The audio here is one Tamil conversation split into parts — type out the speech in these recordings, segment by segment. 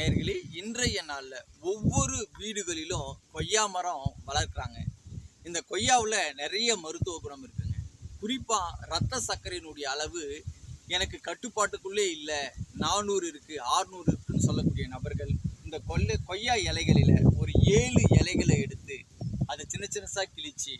நேயர்களே, இன்றைய நாளில் ஒவ்வொரு வீடுகளிலும் கொய்யா மரம் வளர்க்குறாங்க. இந்த கொய்யாவில் நிறைய மருத்துவ குணம் இருக்குங்க. குறிப்பாக இரத்த சர்க்கரையினுடைய அளவு எனக்கு கட்டுப்பாட்டுக்குள்ளே இல்லை, 400 இருக்குது 600 இருக்குன்னு சொல்லக்கூடிய நபர்கள் இந்த கொய்யா இலைகளில் ஒரு 7 இலைகளை எடுத்து அதை சின்ன சின்னதாக கிழிச்சு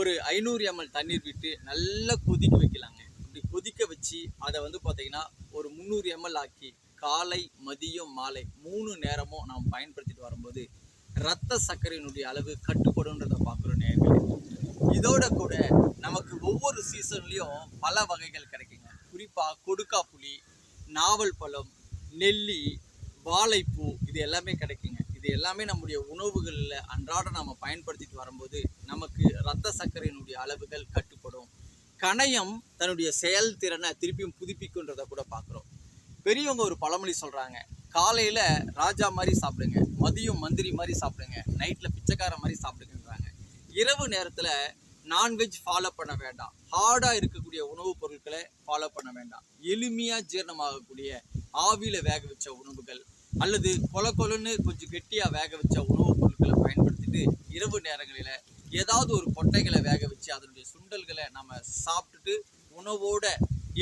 ஒரு 500 ml தண்ணீர் விட்டு நல்லா கொதிக்க வைக்கலாங்க. இப்படி கொதிக்க வச்சு அதை பார்த்தீங்கன்னா ஒரு 300 ml ஆக்கி காலை மதியம் மாலை 3 நேரமும் நாம் பயன்படுத்திட்டு வரும்போது இரத்த சர்க்கரையினுடைய அளவு கட்டுப்படுன்றதை பார்க்குறோம் நேயர்களே. இதோட கூட நமக்கு ஒவ்வொரு சீசன்லேயும் பல வகைகள் கிடைக்குங்க. குறிப்பாக கொடுக்காப்புளி, நாவல் பழம், நெல்லி, வாழைப்பூ இது எல்லாமே கிடைக்குங்க. இது எல்லாமே நம்முடைய உணவுகளில் அன்றாட நாம் பயன்படுத்திட்டு வரும்போது நமக்கு இரத்த சர்க்கரையினுடைய அளவுகள் கட்டுப்படும். கணையம் தன்னுடைய செயல்திறனை திருப்பியும் புதுப்பிக்குன்றதை கூட பார்க்குறோம். பெரியவங்க ஒரு பழமொழி சொல்கிறாங்க, காலையில் ராஜா மாதிரி சாப்பிடுங்க, மதியம் மந்திரி மாதிரி சாப்பிடுங்க, நைட்டில் பிச்சைக்கார மாதிரி சாப்பிடுங்கன்றாங்க. இரவு நேரத்தில் நான்வெஜ் ஃபாலோ பண்ண வேண்டாம், ஹார்டாக இருக்கக்கூடிய உணவுப் பொருட்களை ஃபாலோ பண்ண வேண்டாம். எளிமையாக ஜீரணமாகக்கூடிய ஆவியில் வேக வச்ச உணவுகள் அல்லது கொலன்னு கொஞ்சம் கெட்டியாக வேக வச்ச உணவுப் பொருட்களை பயன்படுத்திட்டு இரவு நேரங்களில் ஏதாவது ஒரு கொட்டைகளை வேக வச்சு அதனுடைய சுண்டல்களை நம்ம சாப்பிட்டுட்டு உணவோட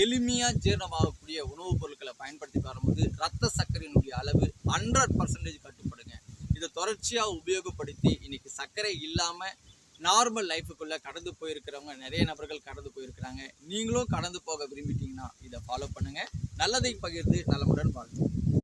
எளிமையாக ஜீரணமாகக்கூடிய உணவுப் பொருட்களை பயன்படுத்தி வரும்போது இரத்த சர்க்கரையினுடைய அளவு 100% கட்டுப்படுங்க. இதை தொடர்ச்சியாக உபயோகப்படுத்தி இன்னைக்கு சர்க்கரை இல்லாமல் நார்மல் லைஃபுக்குள்ளே கடந்து போயிருக்கிறவங்க நிறைய நபர்கள் கடந்து போயிருக்கிறாங்க. நீங்களும் கடந்து போக விரும்பிட்டீங்கன்னா இதை ஃபாலோ பண்ணுங்கள். நல்லதை பகிர்ந்து நலமுடன் வாழ்க்கை.